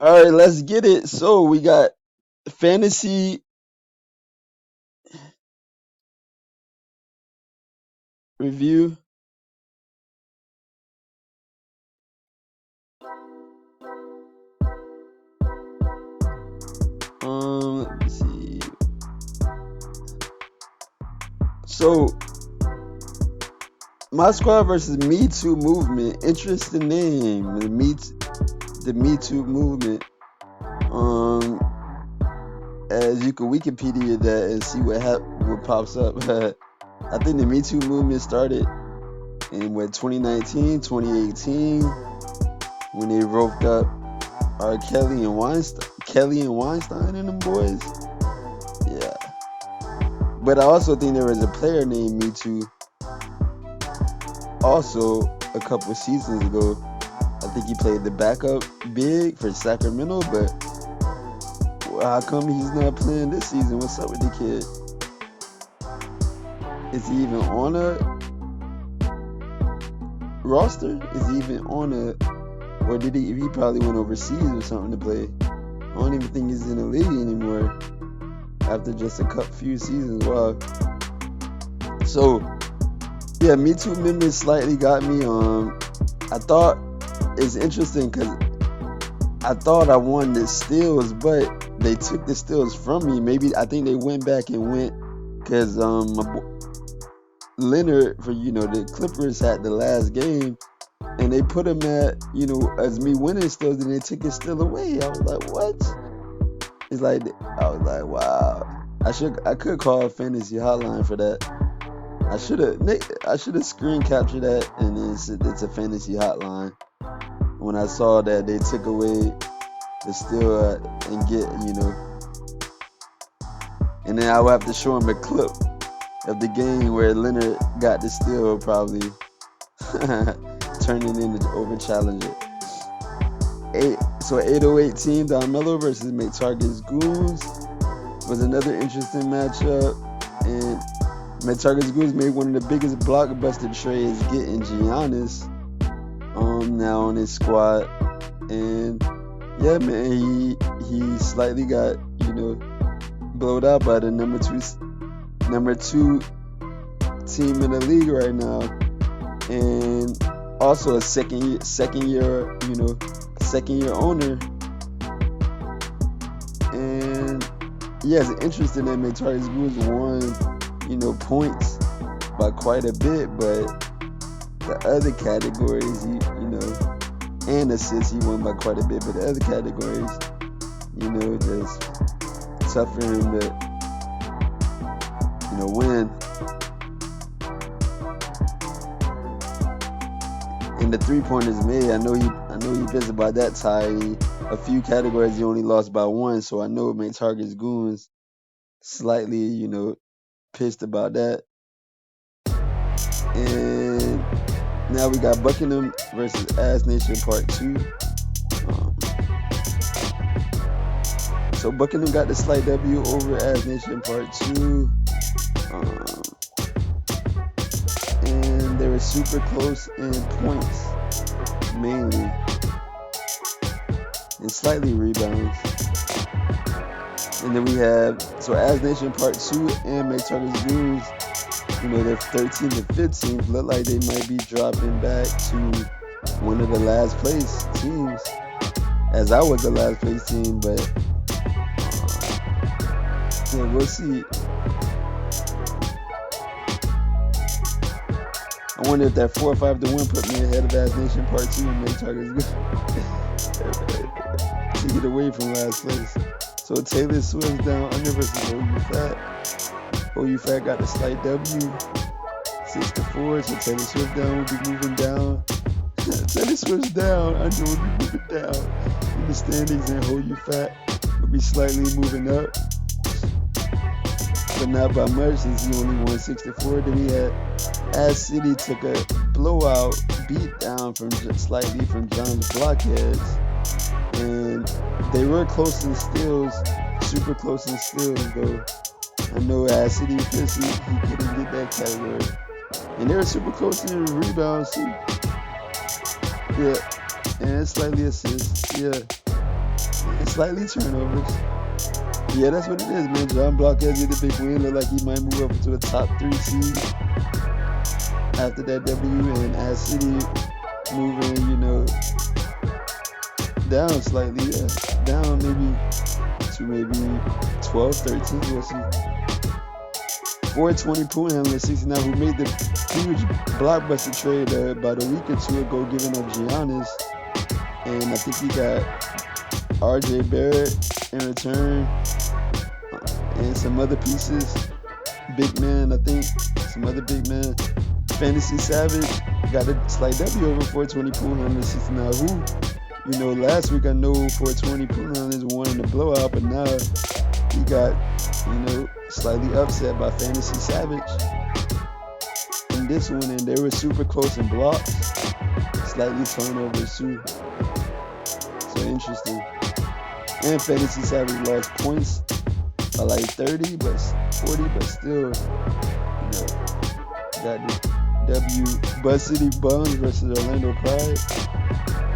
All right, let's get it. So we got fantasy review. Let me see. So my squad versus Me Too movement. Interesting name. The Me Too movement. Um, as you can Wikipedia that and see what pops up. I think the Me Too movement started in 2019, 2018 when they roped up Kelly and Weinstein and them boys. Yeah, but I also think there was a player named Me Too also a couple seasons ago. I think he played the backup big for Sacramento, but how come he's not playing this season? What's up with the kid? Is he even on a roster? Is he even on a, or did he probably went overseas or something to play? I don't even think he's in the league anymore after just a few seasons. Wow. So yeah, Me Too members slightly got me. I thought it's interesting because I thought I won the steals, but they took the steals from me. Maybe I think they went back and went because Leonard for the Clippers had the last game, and they put him at as me winning steals, and they took his steal away. I was like, what? It's like I was like, wow. I could call a fantasy hotline for that. I should have screen captured that, and then it's a fantasy hotline. When I saw that they took away the steal and get and then I would have to show him a clip of the game where Leonard got the steal, probably turning into over challenger. So 808 team Don Mello versus McTarget's Goons was another interesting matchup, and McTarget's Goons made one of the biggest blockbuster trades, getting Giannis now on his squad, and yeah, man, he slightly got blowed out by the number two team in the league right now, and also a second year owner. And yeah, it's interesting that McTarget's Goons won points by quite a bit, but the other categories and assists he won by quite a bit, but the other categories just tough for him to win. And the 3-pointers made, I know he pissed about that tie. A few categories he only lost by one, so I know McTarget's Goons slightly pissed about that. And now we got Buckingham versus Ass Nation Part 2. So Buckingham got the slight W over Ass Nation Part 2. And they were super close in points, mainly. And slightly rebounds. And then we have, so Ass Nation Part 2 and McTarget's Goons, they're 13 to 15, look like they might be dropping back to one of the last place teams, as I was the last place team, but yeah, we'll see. I wonder if that 4-5 to 1 put me ahead of Ass Nation Part 2 and McTarget's Goons to get away from last place. So Taylor Swift down under versus OU Fat. OU Fat got the slight W, 6-4. So Taylor Swift down will be moving down. Taylor Swift's down, under will be moving down in the standings, and OU Fat will be slightly moving up, but not by much since he only won 6-4. Then he had Ass City took a blowout beat down slightly from John's Blockheads, and they were close in steals, super close in steals though. I know Ass City pissy, he couldn't get that category, and they were super close in rebounds too. Yeah, and slightly assists. Yeah, and slightly turnovers. Yeah, that's what it is, man. John Block has the big win. Look like he might move up to a top 3 seed after that W, and as City moving, down slightly, down maybe to maybe 12, 13. We'll see. 420 pool handler 69, who made the huge blockbuster trade about a week or two ago, giving up Giannis, and I think he got RJ Barrett in return, and some other pieces. Big man, I think, some other big man. Fantasy Savage got a slight W over 420 pool handler 69, who, last week I know 420 pool handlers won in the blowout, but now he got, slightly upset by Fantasy Savage in this one, and they were super close in blocks, slightly turnovers too. So interesting. And Fantasy Savage lost points by like 30, but 40, but still, got the W. Buzz City Buns versus Orlando Pride.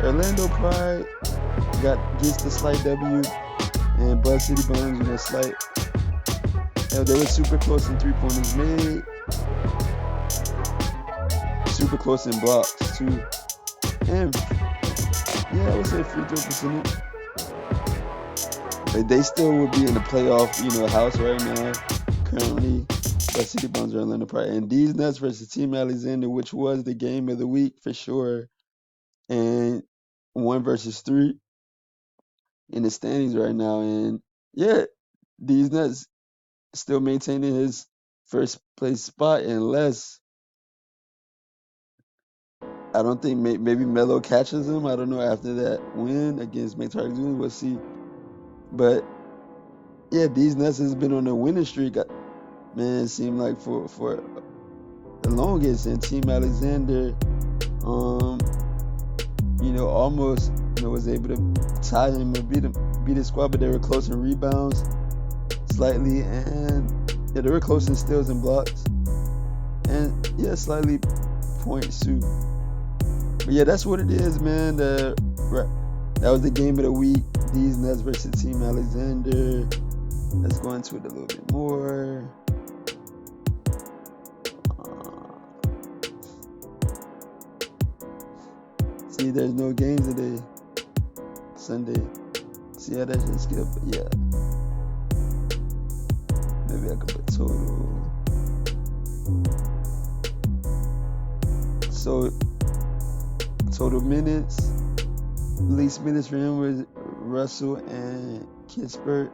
Orlando Pride gets the slight W, and Buzz City Buns, slight. They were super close in 3-pointers made, super close in blocks too, and I would say free throw percentage. But they still would be in the playoff, house right now. Currently, but City Buns are Orlando Pride. And these Nuts versus Team Alexander, which was the game of the week for sure. And 1 versus 3 in the standings right now. And yeah, these Nuts still maintaining his first place spot, unless I don't think maybe Melo catches him. I don't know after that win against McTarget. We'll see. But yeah, these Nuts has been on a winning streak. Man, it seemed like for the longest, and Team Alexander, almost, was able to tie him and beat his squad, but they were close in rebounds slightly, and they were close in steals and blocks, and slightly points too. But yeah, that's what it is, man. That was the game of the week. These Nuts versus Team Alexander. Let's go into it a little bit more. See, there's no games today. Sunday. See how that should skip? But yeah. Maybe I could put total. So, total minutes. Least minutes for him was Russell and Kispert.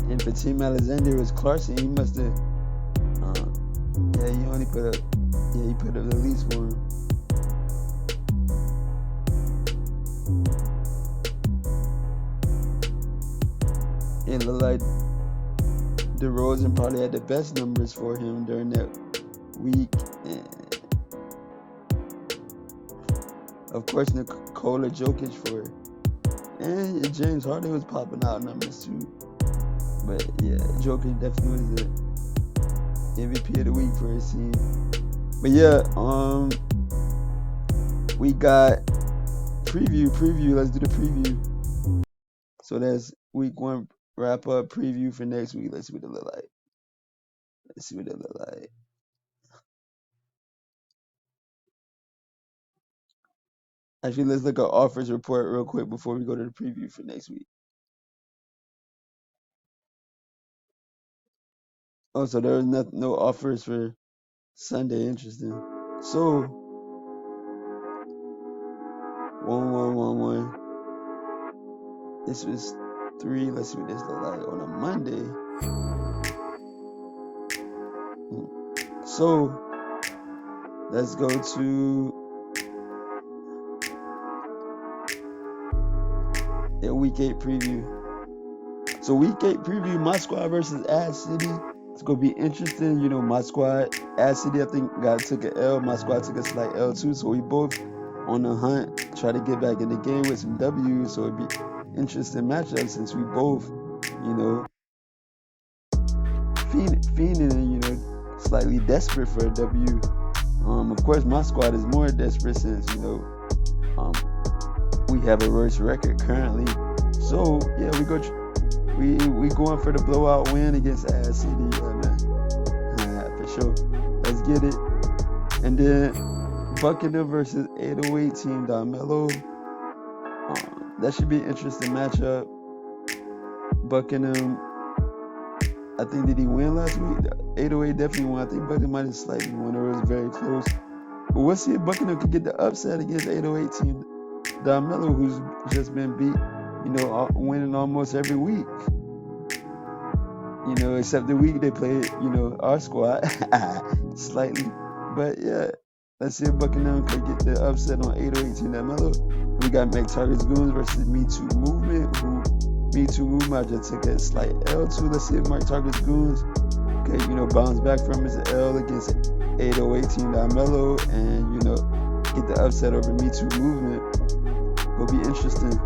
And for Team Alexander, it was Clarkson. He must have, he only put up, he put up the least for him. It looked like DeRozan probably had the best numbers for him during that week. And of course, Nikola Jokic for it. And James Harden was popping out numbers too. But yeah, Jokic definitely was the MVP of the week for his team. But yeah, we got preview. Let's do the preview. So that's week 1 wrap up preview for next week. Let's see what it look like. Actually, let's look at offers report real quick before we go to the preview for next week. Oh, so there was no offers for Sunday. Interesting. So 1-1-1-1. This was 3. Let's see what this look like on a Monday. So let's go to a week 8 preview. So week 8 preview, my squad versus Ad City. It's gonna be interesting. My squad, Ad City, I think took an L. My squad took a slight L too. So we both on the hunt, try to get back in the game with some W's. So it'd be interesting matchup since we both, you know, fiending and slightly desperate for a W. Of course, my squad is more desperate since um, we have a worse record currently. So yeah, we going for the blowout win against Ad City, yeah, man. For sure. Let's get it. And then Buckingham versus 808 team Domelo. That should be an interesting matchup. Buckingham, I think, did he win last week? 808 definitely won. I think Buckingham might have slightly won, or it was very close. But we'll see if Buckingham could get the upset against 808 team Domelo, who's just been beat, winning almost every week. Except the week they played, our squad slightly. But yeah, let's see if Buckingham could get the upset on 808 team Domelo. We got McTarget's Goons versus Me Too Movement, who Me Too Movement I just took a slight L to. Let's see if McTarget's Goons could, bounce back from his L against 808 team Domelo and, get the upset over Me Too Movement. It'll be interesting.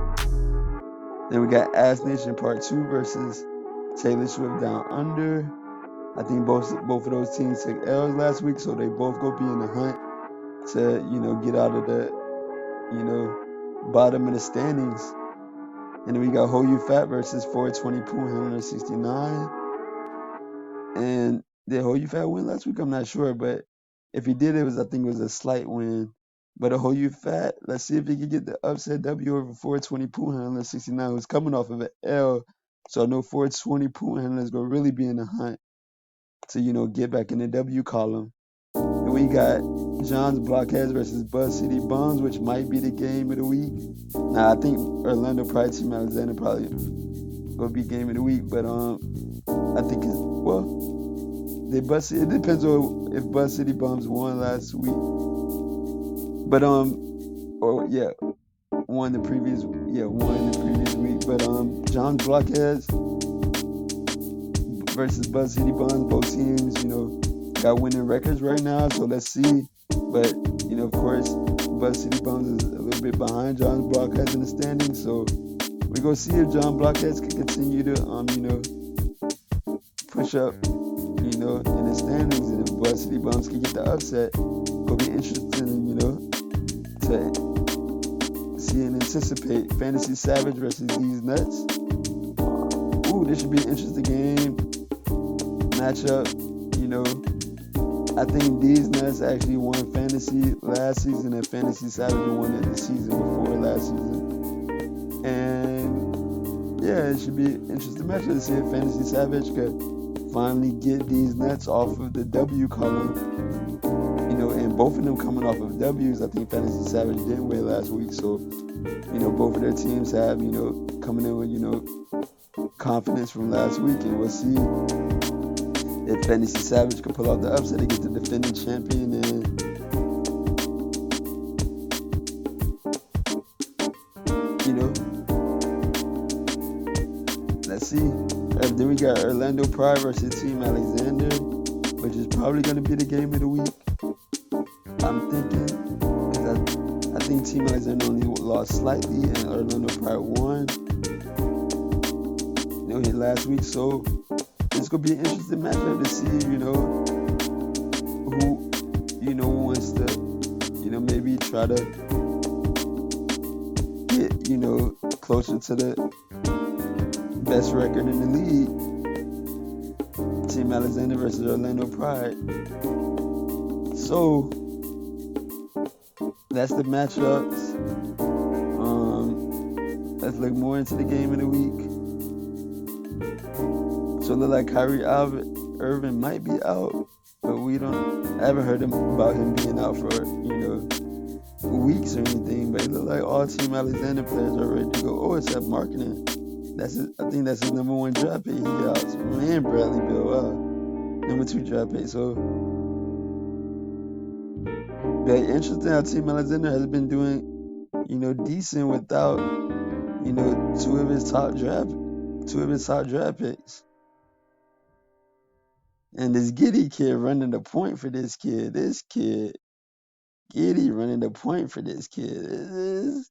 Then we got Ass Nation Part 2 versus Taylor Swift Down Under. I think both of those teams took L's last week, so they both go be in the hunt to, get out of the, bottom of the standings. And then we got Ho You Fat versus 420 Pooh 169. And did Ho You Fat win last week? I'm not sure, but if he did, I think it was a slight win. But a Ho You Fat, let's see if he can get the upset W over 420 Pooh 169, who's coming off of an L. So I know 420 Pooh 100 is going to really be in the hunt to, get back in the W column. And we got John's Blockheads versus Buzz City Bums, which might be the game of the week. Now, I think Orlando Pride Team Alexander probably going to be game of the week, but I think it depends on if Buzz City Bums won last week. But won the previous week. But John's Blockheads versus Buzz City Bums, both teams, got winning records right now, so let's see. But, of course, Buzz City Bums is a little bit behind John's Blockheads in the standings, so we're going to see if John Blockheads can continue to, push up, in the standings, and if Buzz City Bums can get the upset. It'll be interesting, to see and anticipate Fantasy Savage versus These Nuts. This should be an interesting game matchup. I think These Nuts actually won Fantasy last season, and Fantasy Savage won it the season before last season. And yeah, it should be an interesting matchup to see if Fantasy Savage could finally get These Nuts off of the W column. And both of them coming off of W's. I think Fantasy Savage didn't win last week, so both of their teams have coming in with confidence from last week, and we'll see if Fantasy Savage can pull out the upset to get the defending champion. And let's see. Then we got Orlando Pride versus Team Alexander, which is probably going to be the game of the week. I'm thinking, because I think Team Alexander only lost slightly and Orlando Pride won. Hit last week, so it's gonna be an interesting matchup to see, who wants to, maybe try to get, closer to the best record in the league. Team Alexander versus Orlando Pride. So that's the matchups. Let's look more into the game of the week. So it look like Kyrie Irving might be out, but I haven't heard about him being out for, weeks or anything, but it look like all Team Alexander players are ready to go. Except Marketing. I think that's his number 1 draft pick. He out. Man, Bradley Beal, number 2 draft pick. So, very interesting how Team Alexander has been doing, decent without, two of his top draft picks. And this Giddy kid running the point for this kid. This kid Giddy running the point for this kid.